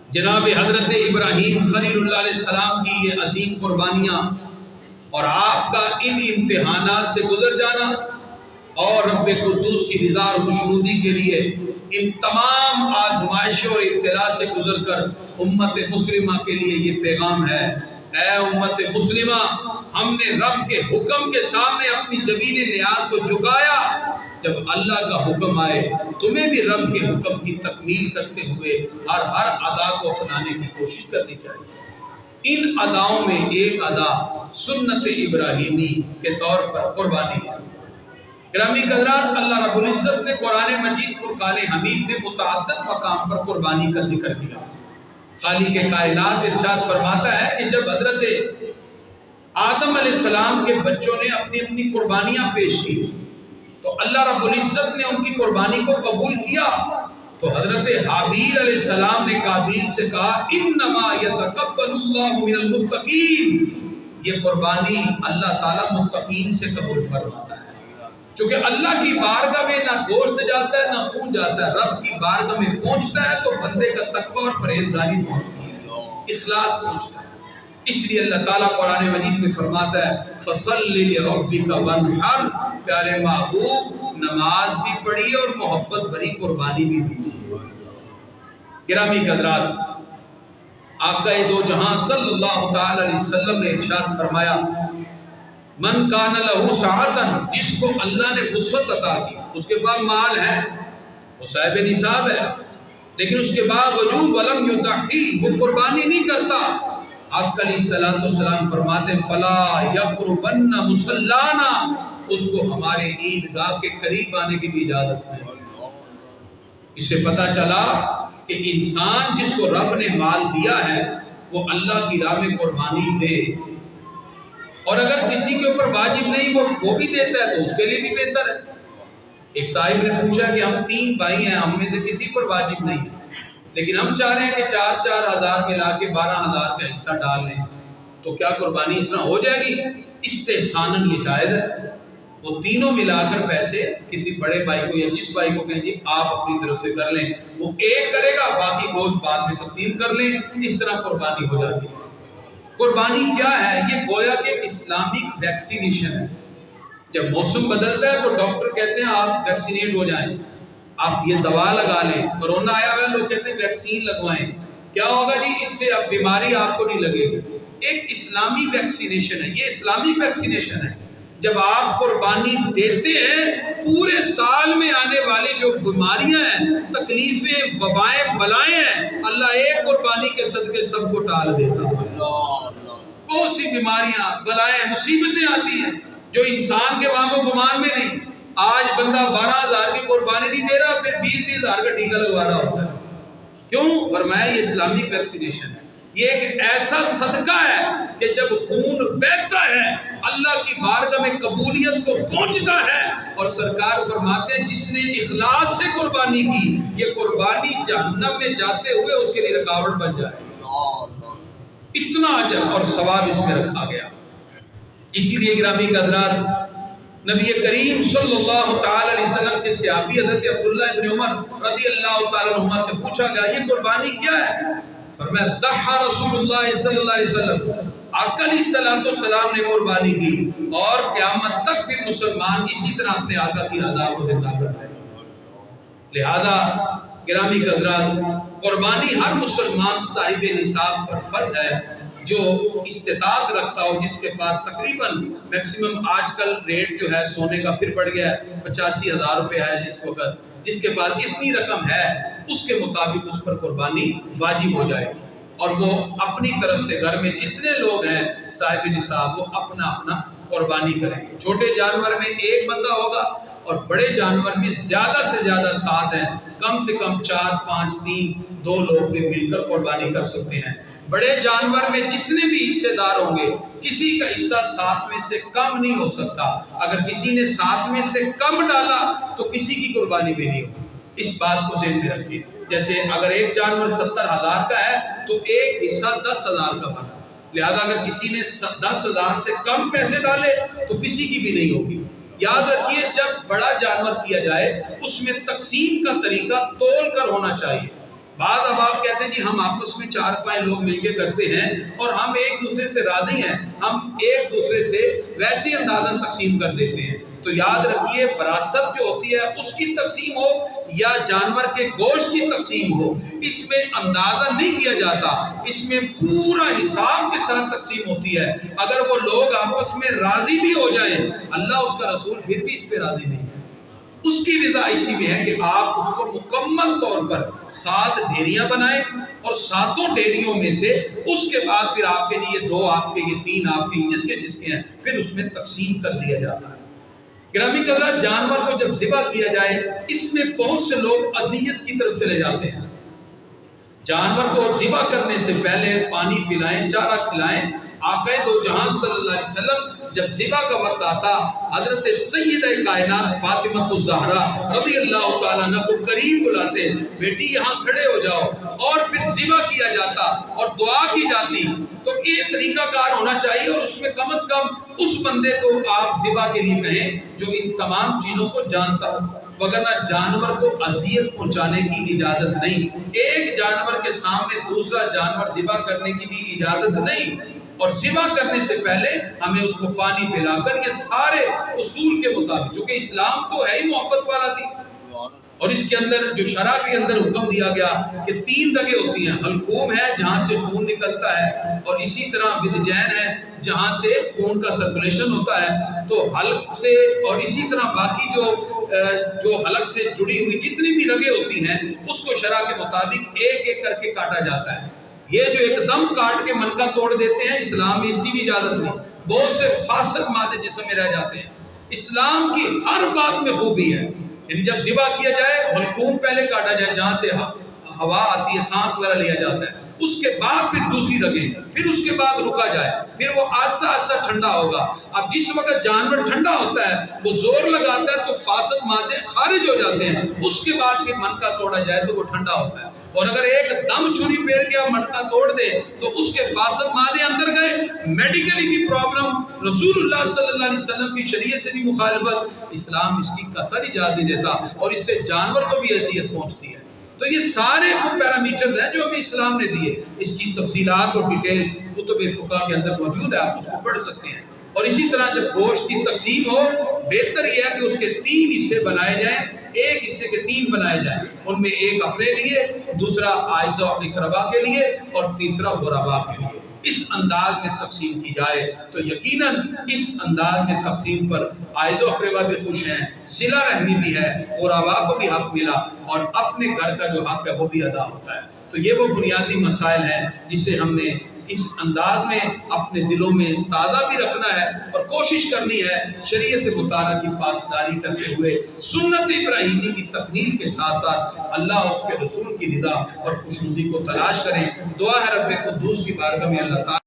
جناب حضرت ابراہیم خلیل اللہ علیہ السلام کی یہ عظیم قربانیاں اور آپ کا ان امتحانات سے گزر جانا اور رب قدوس کی رضا اور خوشنودی کے لیے ان تمام آزمائشوں اور ابتلا سے گزر کر امت مسلمہ کے لیے یہ پیغام ہے: اے امت مسلمہ، ہم نے رب کے حکم کے سامنے اپنی جبین نیاز کو جھکایا۔ جب اللہ کا حکم آئے تمہیں بھی رب کے حکم کی تکمیل کرتے ہوئے ہر ادا کو اپنانے کی کوشش کرنی چاہیے۔ ان اداؤں میں ایک ادا سنت ابراہیمی کے طور پر قربانی ہے۔ گرامی حضرات، اللہ رب العزت نے قرآن مجید فرقان حمید میں متعدد مقام پر قربانی کا ذکر کیا۔ خالق کائنات ارشاد فرماتا ہے کہ جب حضرت آدم علیہ السلام کے بچوں نے اپنی اپنی قربانیاں پیش کی تو اللہ رب العزت نے ان کی قربانی کو قبول کیا۔ تو حضرت حابیل علیہ السلام نے قابیل سے کہا: انما یتقبل اللہ من المتقین، یہ قربانی اللہ تعالیٰ متقین سے قبول فرماتا ہے۔ چونکہ اللہ کی بارگاہ میں نہ گوشت جاتا ہے نہ خون جاتا ہے، رب کی بارگاہ میں پہنچتا ہے تو بندے کا تقوی اور پرہیزگاری پہنچتی ہے، اخلاص پہنچتا ہے۔ اس لیے اللہ تعالیٰ قرآن مجید میں فرماتا ہے: فَصَلِّ لِرَبِّكَ وَانْحَرْ، پیارے محبوب نماز بھی پڑھی اور محبت بھری قربانی بھی دیجیے۔ گرامی حضرات، آقا دو جہاں صلی اللہ تعالی علیہ وسلم نے ارشاد فرمایا: من کان لہ سعۃ، جس کو اللہ نے وسعت عطا کی، اس کے پاس مال ہے، وہ صاحب نصاب ہے، لیکن اس کے باوجود ولم یضحی، وہ قربانی نہیں کرتا، آقا علیہ السلام فرماتے ہیں: فلا یقربن مصلانا، اس کو ہمارے عیدگاہ کے قریب آنے کی بھی اجازت نہیں۔ اس سے پتہ چلا کہ انسان جس کو رب نے مال دیا ہے وہ اللہ کی راہ میں قربانی دے، اور اگر کسی کے اوپر واجب نہیں وہ بھی دیتا ہے تو اس کے لیے بھی بہتر ہے۔ ایک صاحب نے پوچھا کہ ہم 3 بھائی ہیں، ہم میں سے کسی پر واجب نہیں ہے، لیکن ہم چاہ رہے ہیں کہ 4-4 ہزار ملا کے 12,000 کا حصہ ڈال لیں، تو کیا قربانی اس طرح ہو جائے گی؟ استحساناً یہ جائز ہے۔ وہ تینوں ملا کر پیسے کسی بڑے بھائی کو یا جس بھائی کو کہیں جی آپ اپنی طرف سے کر لیں، وہ ایک کرے گا، باقی گوشت بعد میں تقسیم کر لیں، اس طرح قربانی ہو جاتی ہے۔ قربانی کیا ہے؟ یہ گویا کہ اسلامک ویکسینیشن ہے۔ جب موسم بدلتا ہے تو ڈاکٹر کہتے ہیں آپ ویکسینیٹ ہو جائیں، آپ یہ دوا لگا لیں، کرونا آیا ہوا ہے، لوگ کہتے ہیں ویکسین لگوائیں، کیا ہوگا جی؟ اس سے اب بیماری آپ کو نہیں لگے گی۔ ایک اسلامی ویکسینیشن ہے، یہ اسلامک ویکسینیشن ہے۔ جب آپ قربانی دیتے ہیں، پورے سال میں آنے والی جو بیماریاں ہیں، تکلیفیں، وبائیں، بلائیں ہیں، اللہ ایک قربانی کے صدقے سب کو ٹال دیتا ہے۔ بہت سی بیماریاں، بلائیں، مصیبتیں آتی ہیں جو انسان کے وہاں گمان میں نہیں۔ آج بندہ 12,000 کی قربانی نہیں دے رہا، پھر 20,000 کا ٹیکہ لگوا رہا ہوتا ہے۔ کیوں؟ فرمایا یہ اسلامک ویکسینیشن ہے۔ یہ ایک ایسا صدقہ ہے کہ جب خون بہتا ہے اللہ کی بارگاہ میں قبولیت کو پہنچتا ہے، اور سرکار فرماتے ہیں جس نے اخلاص سے قربانی کی، یہ قربانی جہنم میں جاتے ہوئے اس کے لیے رکاوٹ بن جائے۔ اتنا اجر اور ثواب اس میں رکھا گیا۔ اسی لیے گرامی حضرات، نبی کریم صلی اللہ تعالی علیہ وسلم کے صحابی حضرت عبداللہ ابن عمر رضی اللہ تعالی عنہما سے پوچھا گیا یہ قربانی کیا ہے؟ فرمایا ضحى رسول اللہ صلی اللہ علیہ وسلم، آقا علیہ السلام نے قربانی کی، اور قیامت تک پھر مسلمان اسی طرح اپنے آقا کی ادا کو زندہ کرتے ہیں۔ لہذا گرامی حضرات، قربانی ہر مسلمان صاحب نصاب پر فرض ہے جو استطاعت رکھتا ہو، جس کے پاس تقریباً میکسیمم آج کل ریٹ جو ہے سونے کا پھر بڑھ گیا ہے، 85,000 روپے ہے جس وقت، جس کے پاس اتنی رقم ہے اس کے مطابق اس پر قربانی واجب ہو جائے گی، اور وہ اپنی طرف سے گھر میں جتنے لوگ ہیں صاحب نصاب وہ اپنا اپنا قربانی کریں گے۔ چھوٹے جانور میں ایک بندہ ہوگا اور بڑے جانور میں زیادہ سے زیادہ 7 ہیں، کم سے کم 4، 5، 3، 2 لوگ بھی مل کر قربانی کر سکتے ہیں۔ بڑے جانور میں جتنے بھی حصے دار ہوں گے، کسی کا حصہ 7 میں سے کم نہیں ہو سکتا۔ اگر کسی نے 7 میں سے کم ڈالا تو کسی کی قربانی بھی نہیں ہوگی۔ اس بات کو ذہن میں رکھیے۔ جیسے اگر ایک جانور 70,000 کا ہے تو ایک حصہ 10,000 کا بنا، لہذا اگر کسی نے 10,000 سے کم پیسے ڈالے تو کسی کی بھی نہیں ہوگی۔ یاد رکھیے جب بڑا جانور کیا جائے اس میں تقسیم کا طریقہ تول کر ہونا چاہیے۔ بعض احباب کہتے ہیں جی ہم آپس میں 4-5 لوگ مل کے کرتے ہیں اور ہم ایک دوسرے سے راضی ہیں، ہم ایک دوسرے سے ویسے اندازاً تقسیم کر دیتے ہیں۔ تو یاد رکھیے وراثت جو ہوتی ہے اس کی تقسیم ہو یا جانور کے گوشت کی تقسیم ہو، اس میں اندازہ نہیں کیا جاتا، اس میں پورا حساب کے ساتھ تقسیم ہوتی ہے۔ اگر وہ لوگ آپس میں راضی بھی ہو جائیں، اللہ اس کا رسول پھر بھی اس پہ راضی نہیں ہے۔ اس کی رضا اسی میں ہے کہ آپ اس کو مکمل طور پر 7 ڈھیریاں بنائیں اور 7 ڈھیریوں میں سے اس کے بعد پھر آپ کے لیے 2 آپ کے، یہ 3 آپ کے، جس کے ہیں، پھر اس میں تقسیم کر دیا جاتا ہے۔ گرامی قدر، جانور کو جب ذبح کیا جائے اس میں بہت سے لوگ اذیت کی طرف چلے جاتے ہیں۔ جانور کو ذبح کرنے سے پہلے پانی پلائیں، چارہ کھلائیں۔ آقا دو جہاں صلی اللہ علیہ وسلم جب ذبح کا وقت آتا، حضرت سیدہ کائنات فاطمہ الزہرا رضی اللہ تعالیٰ عنہ کو قریب بلاتے، بیٹی یہاں کھڑے ہو جاؤ، اور پھر ذبح کیا جاتا اور دعا کی جاتی۔ تو یہ طریقہ کار ہونا چاہیے، اور اس میں کم از کم اس بندے کو آپ ذبح کے لیے کہیں جو ان تمام چیزوں کو جانتا ہو، وگرنہ جانور کو اذیت پہنچانے کی اجازت نہیں۔ ایک جانور کے سامنے دوسرا جانور ذبح کرنے کی بھی اجازت نہیں، اور ذبح کرنے سے پہلے ہمیں اس کو پانی پلا کر، یہ سارے اصول کے مطابق، چونکہ اسلام تو ہے ہی محبت والا دی، اور اس کے اندر جو شرع کے اندر حکم دیا گیا کہ 3 رگیں ہوتی ہیں، حلقوم ہے جہاں سے خون نکلتا ہے، اور اسی طرح ودجین ہے جہاں سے خون کا سرکولیشن ہوتا ہے، تو حلق سے، اور اسی طرح باقی جو حلق سے جڑی ہوئی جتنی بھی رگیں ہوتی ہیں اس کو شرع کے مطابق ایک ایک کر کے کاٹا جاتا ہے۔ یہ جو ایک دم کاٹ کے منکا توڑ دیتے ہیں، اسلام میں اس کی بھی اجازت نہیں۔ بہت سے فاسد مادے جسم میں رہ جاتے ہیں۔ اسلام کی ہر بات میں خوبی ہے، یعنی جب ذبح کیا جائے حلقوم پہلے کاٹا جائے جہاں سے ہوا آتی ہے، سانس وغیرہ لیا جاتا ہے، اس کے بعد پھر دوسری رگیں، پھر اس کے بعد رکا جائے، پھر وہ آہستہ آہستہ ٹھنڈا ہوگا۔ اب جس وقت جانور ٹھنڈا ہوتا ہے وہ زور لگاتا ہے تو فاسد مادے خارج ہو جاتے ہیں، اس کے بعد پھر منکا توڑا جائے تو وہ ٹھنڈا ہوتا ہے۔ اور اگر ایک دم چھری پھیر کے آپ منکا توڑ دے تو اس کے فاسد مادے اندر گئے، میڈیکلی بھی پرابلم، رسول اللہ صلی اللہ علیہ وسلم کی شریعت سے بھی مخالفت، اسلام اس کی قطعی اجازت نہیں دیتا، اور اس سے جانور کو بھی اذیت پہنچتی ہے۔ تو یہ سارے وہ پیرامیٹرز ہیں جو ہمیں اسلام نے دیے، اس کی تفصیلات اور ڈیٹیل کتب فقہ کے اندر موجود ہے، آپ اس کو پڑھ سکتے ہیں۔ اور اسی طرح جب گوشت کی تقسیم ہو، بہتر یہ ہے کہ اس کے 3 حصے بنائے جائیں، ایک حصے کے 3 بنائے جائیں، ان میں ایک اپنے لیے، دوسرا عائزہ و اپنی قربا کے لیے، اور تیسرا غربا کے لیے۔ اس انداز میں تقسیم کی جائے تو یقیناً اس انداز میں تقسیم پر عائز و اقربا بھی خوش ہیں، صلہ رحمی بھی ہے، غربا کو بھی حق ملا، اور اپنے گھر کا جو حق ہے وہ بھی ادا ہوتا ہے۔ تو یہ وہ بنیادی مسائل ہیں جسے ہم نے اس انداز میں اپنے دلوں میں تازہ بھی رکھنا ہے، اور کوشش کرنی ہے شریعت مطالعہ کی پاسداری کرتے ہوئے سنت ابراہیمی کی تکمیل کے ساتھ ساتھ اللہ اور اس کے رسول کی رضا اور خوشنودی کو تلاش کریں۔ دعا ہے رب قدوس کی بارگاہ میں اللہ تعالیٰ